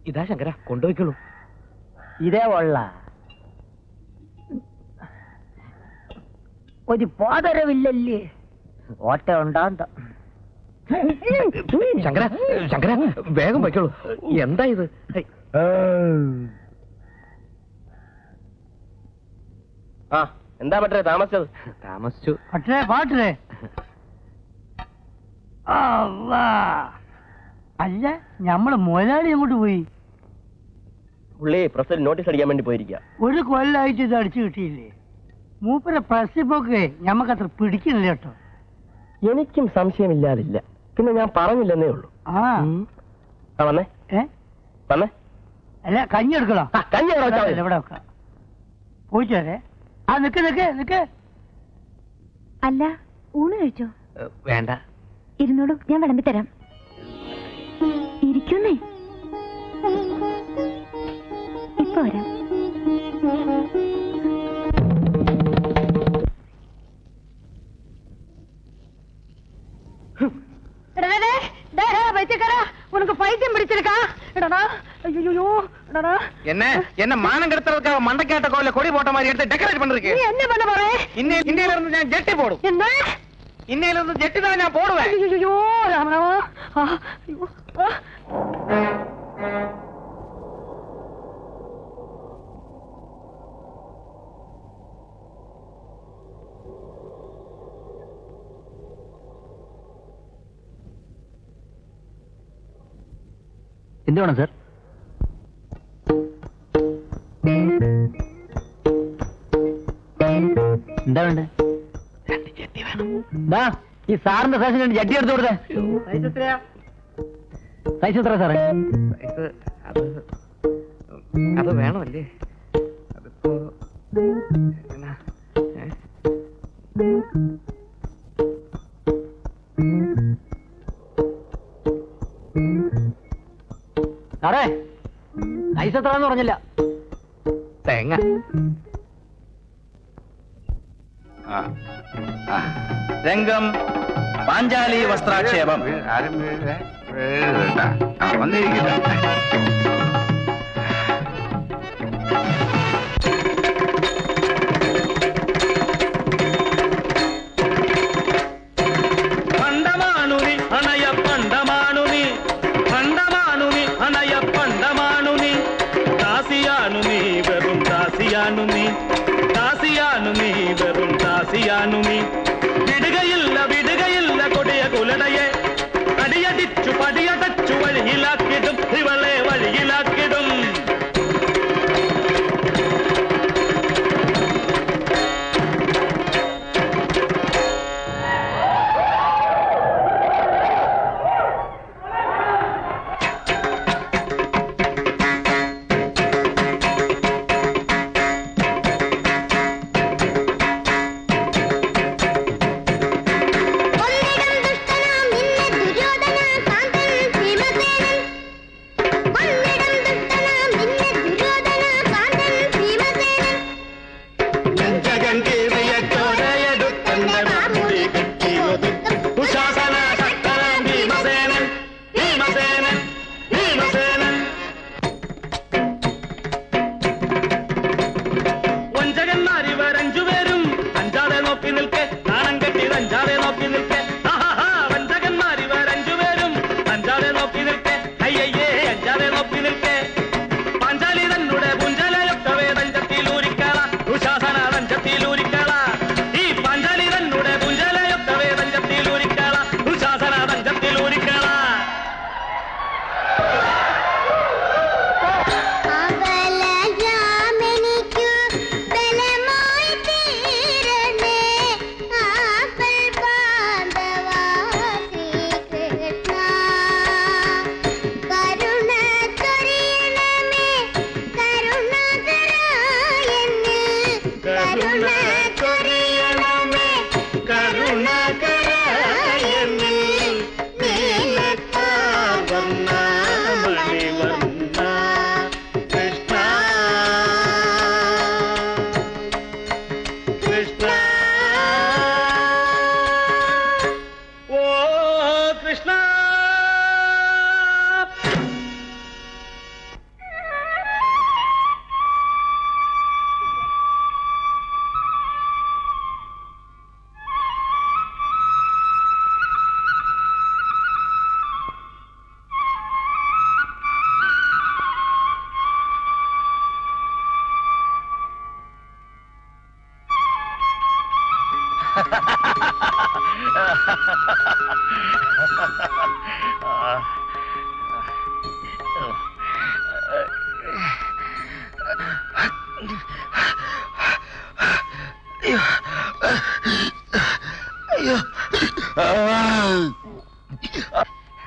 ഇതാ ശങ്കര, കൊണ്ടുപോയിക്കോളൂ. ഇതേ ഉള്ള ഒരു പോതരവില്ലല്ലേ, ഓട്ട ഉണ്ടാന്ത. ശങ്കര, ശങ്കര, വേഗം വയ്ക്കോളൂ. എന്താ ഇത്? ആ, എന്താ പറ്റേ താമസിച്ചത്? താമസിച്ചു. പട്ടേ പാട്ടേ. അല്ല, ഞമ്മള് മുതലാളി അങ്ങോട്ട് പോയി. പുള്ളി പ്രസിൽ നോട്ടീസ് അടിക്കാൻ വേണ്ടി പോയിരിക്കുക. ഒരു കൊല്ലായിട്ട് ഇത് അടിച്ചു കിട്ടിയില്ലേ? മൂപ്പരെ പ്രസിപ്പൊക്കെ ഞമ്മക്കത്ര പിടിക്കുന്നില്ല കേട്ടോ. എനിക്കും സംശയമില്ലാതില്ല, പിന്നെ ഞാൻ പറഞ്ഞില്ലെന്നേ ഉള്ളൂ. ആ വന്നേ വന്നേ. അല്ല, കഞ്ഞി എടുക്കണോ? കഞ്ഞി ഇവിടെ വെക്കാം. പോയിച്ചു വരെ. ആ, നിക്ക് നിക്ക് നിക്ക്. അല്ല, ഊണ് കഴിച്ചോ? വേണ്ട. ഇരുന്നോളൂ, ഞാൻ വിളമ്പി തരാം. ഇരിക്കുന്നേ, ഇപ്പൊ വരാം. உனக்கு பைத்தியம் பிடிச்சிருக்கா? என்ன மானம் கெடுத்துறதுக்காக மண்டைக்காட்ட கோயில கொடி போட்ட மாதிரி எடுத்து டெக்கரேட் பண்ணிருக்கு. நீ என்ன பண்ண போற? இன்னையில இருந்து நான் ஜெட்டி போடும். என்ன? இன்னையில இருந்து ஜெட்டி தான் நான் போடுவேன். ஐயோ ராமராமா. എന്ത് വേണം സാർ? എന്താ വേണ്ടേ? ഈ സാറിന്റെ സൈസിന് വേണ്ടി ജഡ്ഡി എടുത്തു കൊടുത്തേ. സൈസ് എത്ര സാറേ? അത് വേണമല്ലേ? അതിപ്പോ സാറേ, സൈസ് എത്രന്ന് പറഞ്ഞില്ല. തേങ്ങ. രംഗം പാഞ്ചാലി വസ്ത്രാക്ഷേപം. పండమానుని అనయ పండమానుని, పండమానుని అనయ పండమానుని, దాసియానుని వెറും దాసియానుని, దాసియాനുനി വെറും ദാസിയാനുനി. വിടുകയില്ല കൊടിയ കുലടയെ, അടിയടിച്ചു പടിയടച്ചു വഴിയിലാക്കിടും ഇവളെ വഴിയിലാ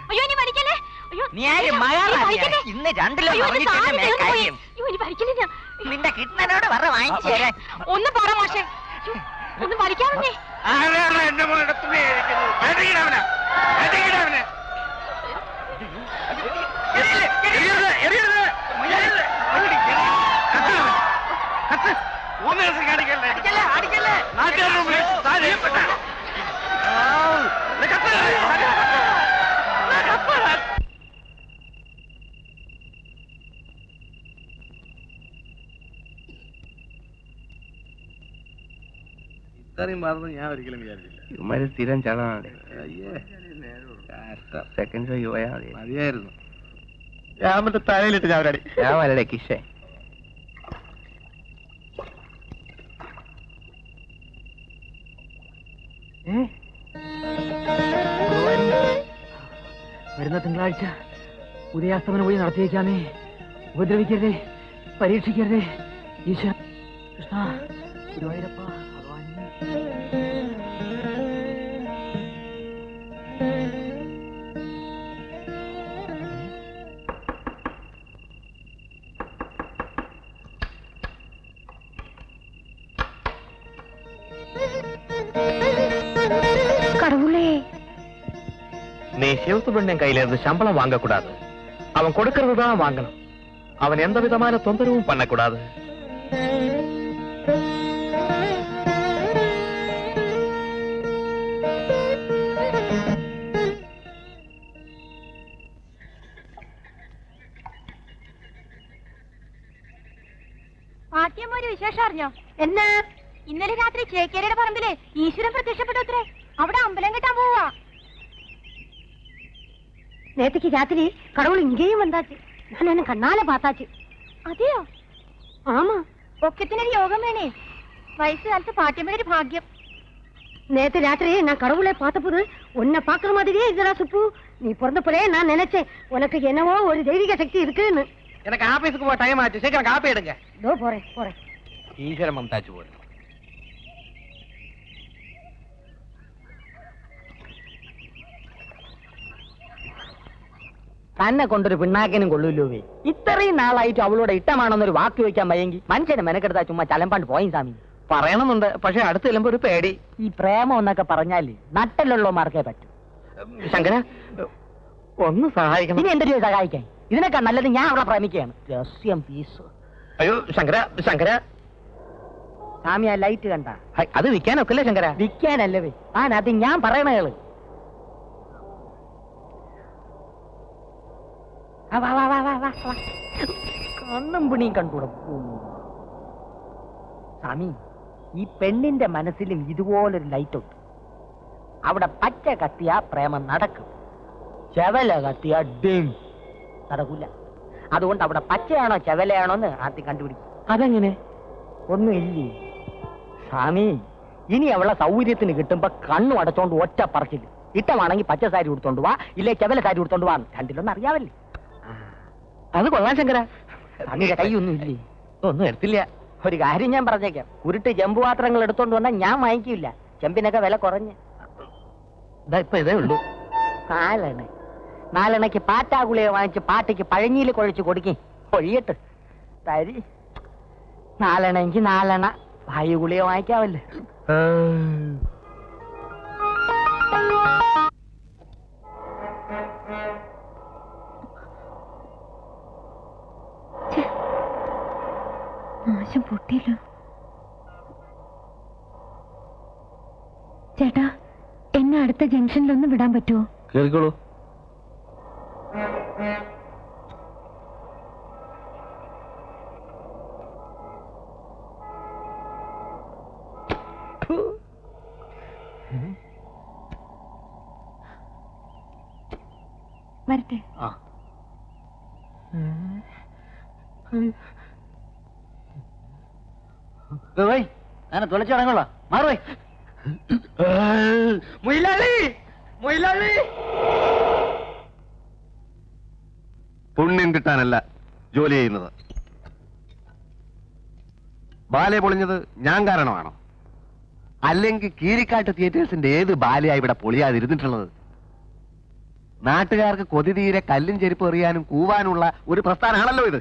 അയ്യോ ഇനി പഠിക്കല്ലേ. അയ്യോ നീ ആര് മകളാണ്? ഇന്ന് രണ്ടിലും പറഞ്ഞിട്ടല്ലേ കാര്യം. നിന്റെ കിട്ടനോട് പറ വാങ്ങിച്ചു തരാൻ. ഒന്ന് പറ മാഷേ. അയ്യോ, ഒന്ന് പഠിക്കാമെന്നേ. ആരാണ് എന്റെ മോളുടെ തുണി കഴിക്കുന്നത്? എറിയിടവനെ, എറിയിടവനെ. എറിയരുത്, എറിയരുത്, എറിയരുത്. കത്ത്, മൂന്ന് ദിവസം കാണിക്കല്ലേ. അടിക്കല്ലേ, അടിക്കല്ലേ. നാട്ടുകാരുടെ മുമ്പിൽ താൻ ചെയ്യപ്പെട്ട. കത്ത്, ഇത്രയും മറന്ന് ഞാൻ ഒരിക്കലും വിചാരിച്ചില്ല. ഇവന്മാര് സ്ഥിരം ചളമാണ്. അയ്യേ, സെക്കൻഡ് ഷോ പോയാൽ മതി. മതിയായിരുന്നു. ഞാൻ മറ്റേ തലയിലിട്ട് ഞാൻ ഒരടി. ഞാൻ വരടെ കിഷേ. വരുന്ന തിങ്കളാഴ്ച ഉദയാസ്തമനം പോയി നടത്തിയേക്കാമേ. ഉപദ്രവിക്കരുതേ, പരീക്ഷിക്കരുതേ. ഈശ്വര കൃഷ്ണ ഗുരുവായൂരപ്പ ഭഗവാനേ. கடவுளே, நீ சிவத்து பெண்ணன் கையில இருந்து சம்பளம் வாங்க கூடாது. அவன் கொடுக்கறது தான் வாங்கணும். அவன் எந்த விதமான தொந்தரவும் பண்ணக்கூடாது. പാട്ടിയമ്മ ഒരു വിശേഷം അറിഞ്ഞോ? എന്നാ? ഇന്നലെ രാത്രി ചേക്കേരിയുടെ പറമ്പില് ഈശ്വരൻ പ്രത്യക്ഷപ്പെട്ടത്രേ. അവിടെ അമ്പലം കെട്ടാൻ പോവാ. நேற்றுக்கு ராத்திரி கடவுள் இங்கேயும் வந்தாச்சு. நான் என்ன கண்ணால பார்த்தாச்சு. അതെയോ? ஆமா. ഒക്കത്തിനൊരു യോഗം വേണേ. വയസ്സുകാലത്ത് പാട്ടിയമ്മയുടെ ഒരു ഭാഗ്യം. நேற்று ராத்திரி நான் கடவுளை பார்த்தபோது உன்னை பாக்குற மாதிரியே இதுடா சுப்பு. நீ பிறந்தப்பவே நான் நினைச்சேன் உனக்கு என்னவோ ஒரு தெய்வீக சக்தி இருக்குன்னு. எனக்கு ஆபீஸுக்கு போக டைம் ஆச்சு. சீக்கிரம் காப்பி எடுங்க. இதோ போறேன் போறேன். ഈശ്വരൻ മമതാച്ചു പോലും. തന്നെ കൊണ്ടൊരു പിണ്ണാക്കിനും കൊള്ളൂല്ലോ. ഇത്രയും നാളായിട്ട് അവളോട് ഇഷ്ടമാണെന്നൊരു വാക്ക് വെക്കാൻ വയ്യെങ്കിൽ മനുഷ്യനെ മെനക്കെടുത്താ ചുമ്മാ ചലമ്പാണ്ട് പോയി സ്വാമി. പറയണമെന്നുണ്ട്, പക്ഷെ അടുത്ത് ചെല്ലുമ്പോ ഒരു പേടി. ഈ പ്രേമം എന്നൊക്കെ പറഞ്ഞാല് നട്ടലുള്ളമാർക്കേ പറ്റും. ശങ്കര, ഒന്ന് സഹായിക്കണം. ഇനി എന്റെ രൂപ സഹായിക്കാൻ ഇതിനൊക്കെ നല്ലത് ഞാൻ അവളെ പ്രേമിക്കുകയാണ്. രഹസ്യം പീസ്. അയ്യോ ശങ്കര, ശങ്കര. സ്വാമി ആ ലൈറ്റ് കണ്ട? അത് വിൽക്കാനൊക്കില്ല ശങ്കര. വിൽക്കാനല്ലവേ അത് ഞാൻ പറയണേള്. കണ്ണും പിണിയും കണ്ടുകൂടെ സ്വാമി. ഈ പെണ്ണിന്റെ മനസ്സിലും ഇതുപോലൊരു ലൈറ്റ് ഉണ്ട്. അവിടെ പച്ച കത്തിയാ പ്രേമം നടക്കും, ചെവല കത്തിയാ ഡിം നടക്കൂല. അതുകൊണ്ട് അവിടെ പച്ചയാണോ ചെവലയാണോ എന്ന് ആദ്യം കണ്ടുപിടിക്കും. അതെങ്ങനെ? ഒന്നുമില്ലേ സ്വാമി. ഇനി അവളെ സൗകര്യത്തിന് കിട്ടുമ്പോ കണ്ണു അടച്ചോണ്ട് ഒറ്റ പറച്ചില്ല. ഇട്ടമാണെങ്കിൽ പച്ച സാരി കൊടുത്തോണ്ട് വാ, ഇല്ലേ ചെവല സാരി കൊടുത്തോണ്ട് വാ. രണ്ടിലൊന്നും അറിയാവല്ലേ? അത് കൊള്ളാം ശങ്കര. അങ്ങയുടെ കൈയൊന്നും ഇല്ലേ? ഒന്നും എടുത്തില്ല. ഒരു കാര്യം ഞാൻ പറഞ്ഞേക്കാം. ഉരുട്ട് ചെമ്പ് പാത്രങ്ങൾ എടുത്തോണ്ട് വന്നാൽ ഞാൻ വാങ്ങിക്കില്ല. ചെമ്പിനൊക്കെ വില കുറഞ്ഞ്. ഇപ്പൊ ഇതേ ഉള്ളൂ. നാലെണ്ണയ്ക്ക് പാറ്റാഗുളിയെ വാങ്ങിച്ച് പാട്ടിക്ക് പഴഞ്ഞിയിൽ കുഴച്ച് കൊടുക്കി ഒഴിയട്ട് തരി. 4 എണ്ണമെങ്കിൽ 4 എണ്ണ വായു ഗുളിയെ വാങ്ങിക്കാവല്ലേ. നാശം പൊട്ടിയല്ലോ. ചേട്ടാ, എന്നെ അടുത്ത ജംഗ്ഷനിലൊന്ന് വിടാൻ പറ്റുമോ? കേറിക്കോളൂ. വരട്ടെ. ഞാൻ തുളച്ചു തുടങ്ങുള്ള മാറുവേ. മൊയിലാളി മൊയിലാളി പുണ്യം കിട്ടാനല്ല ജോലി ചെയ്യുന്നത്. ബാലെ പൊളിഞ്ഞത് ഞാൻ കാരണമാണോ? അല്ലെങ്കിൽ കീരിക്കാട്ട് തിയേറ്റേഴ്സിന്റെ ഏത് ബാലയാ ഇവിടെ പൊളിയാതിരുന്നിട്ടുള്ളത്? നാട്ടുകാർക്ക് കൊതി തീരെ കല്ലും ചെരുപ്പ് എറിയാനും കൂവാനുള്ള ഒരു പ്രസ്ഥാനമാണല്ലോ ഇത്.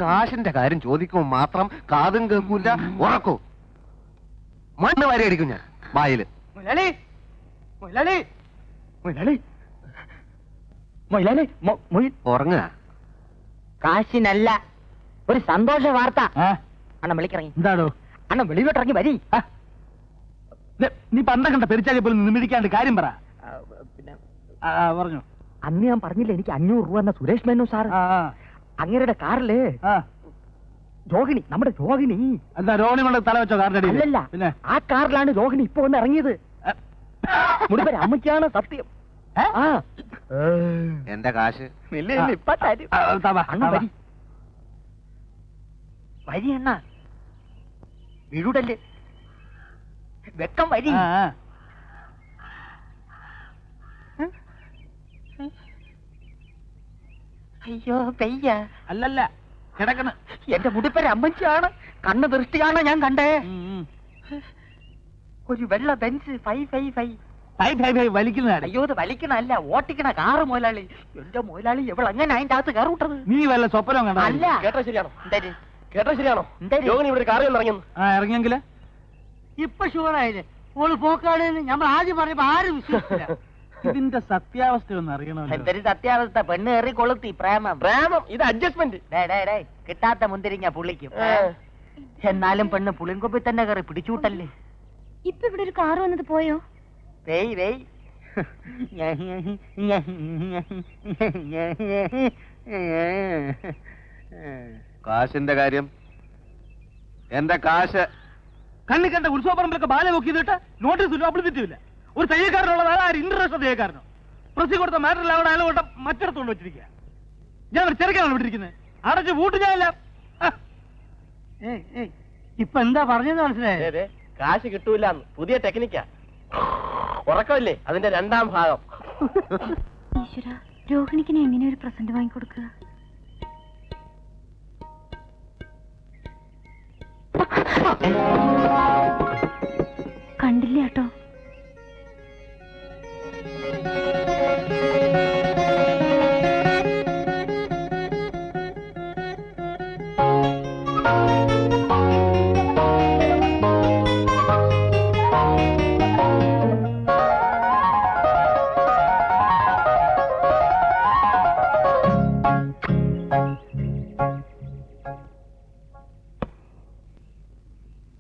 കാശിന്റെ കാര്യം ചോദിക്കുമ്പോൾ മാത്രം കാതും കേൾക്കൂല, ഉറക്കൂ. മണ്ണ് വാരി അടിക്കും ഞാൻ വായില്. മൊയിലാളി മൊയിലാളി മൊയിലാളി മൊയിലാളി ഉറങ്ങുക. കാശിനല്ല, ഒരു സന്തോഷ വാർത്ത. അണ്ണൻ വിളിക്കിറങ്ങി. എന്താടോ? അണ്ണൻ വെളിയിലോട്ടിറങ്ങി വരി. നീ പണ്ട കണ്ട പെരിച്ചാലി പോലും നിമിടിക്കാണ്ട് കാര്യം പറ. പിന്നെ പറഞ്ഞു. അന്ന് ഞാൻ പറഞ്ഞില്ല എനിക്ക് 500 രൂപ എന്ന സുരേഷ് മേനു സാർ അങ്ങേരുടെ കാറില് രോഹിണി, നമ്മുടെ രോഹിണി. എന്താ രോഹിണി കൊണ്ട് തല വെച്ചോ കാറിന്റെ അടിയിൽ? അല്ലല്ല, പിന്നെ ആ കാറിലാണ് രോഹിണി ഇപ്പൊ വന്ന് ഇറങ്ങിയത്. മുടിപ്പര അമ്മയ്ക്കാണ് സത്യം. എന്റെ കാശ് ഇപ്പൊ തരും. അണ്ണ വരി വരി അണ്ണ, വിഴുടല് വെക്കം വരി. അയ്യോ പെയ്യ. അല്ലല്ല, കിടക്കണ. എന്റെ മുടിപ്പര അമ്മച്ചിയാണ്, കണ്ണ് ദൃഷ്ടിയാണ് ഞാൻ കണ്ടേ. ഒരു വെള്ള ബെൻസ് 555. വലിക്കുന്നതാണ്. അയ്യോ ഇത് വലിക്കണല്ല, ഓട്ടിക്കണ കാറ് മുതലാളി. എന്റെ മുതലാളി എവൾ അങ്ങനെ അതിന്റെ അകത്ത് കയറി വിട്ടത്? നീ വല്ല സ്വപ്നം കണ്ട? അല്ല. കേട്ടോ ശരിയാണോ? എന്തായാലും കേട്ടോ ശരിയാണോ? എന്തായാലും രോഹിണി ഇവിടെ കാറിൽ നിന്ന് ഇറങ്ങിയെന്ന്. ഇറങ്ങിയെങ്കില് ഇപ്പൊ ഷുവറായില്ലേ? ഓള് പോക്കാണെന്ന് നമ്മൾ ആദ്യം പറഞ്ഞപ്പോ ആരും വിശ്വസിച്ചില്ല. ഇതിന്റെ സത്യാവസ്ഥ ഒന്ന് അറിയണമല്ലോ. എന്തൊരു സത്യാവസ്ഥ, പെണ്ണ് കയറി കൊളുത്തി പ്രേമം. പ്രേമം ഇത് അഡ്ജസ്റ്റ്മെന്റ്. ഡേ കിട്ടാത്ത മുന്തിരിങ്ങ പുള്ളിക്കും. എന്നാലും പെണ്ണ് പുളിങ്കൊപ്പി തന്നെ കയറി പിടിച്ചൂട്ടല്ലേ. ഇപ്പൊ ഇവിടെ ഒരു കാറ് വന്നത് പോയോ? വേയ് കാശിന്റെ കാര്യം, എന്റെ കാശ് കണ്ണി കണ്ട ഉത്സവ പറമ്പിലൊക്കെ ബാല നോക്കിയിട്ട് നോട്ടീസ് പബ്ലിസിറ്റിയില്ല. ഒരു തയ്യക്കാരനുള്ളതാണ് ആര്? ഇന്റർനാഷണൽ തയ്യക്കാരനോ? പ്രസി കൊടുത്ത മാറ്ററിൽ അവിടെ അയാൾ കൊണ്ട് മറ്റിടത്തോണ്ട് വെച്ചിരിക്കുക. ഞാൻ ഒരു ചെറുക്കാനാണ് വിട്ടിരിക്കുന്നത്. അടച്ച് പൂട്ട് ഞാനില്ല. ഇപ്പൊ എന്താ പറഞ്ഞത് മനസ്സിലായേ? കാശ് കിട്ടൂല, പുതിയ ടെക്നിക്കാ. ഉറക്കമില്ലേ അതിന്റെ 2ാം ഭാഗം. ഈശ്വര, രോഹിണിക്കിന് എങ്ങനെ ഒരു പ്രസന്റ് വാങ്ങിക്കൊടുക്കുക?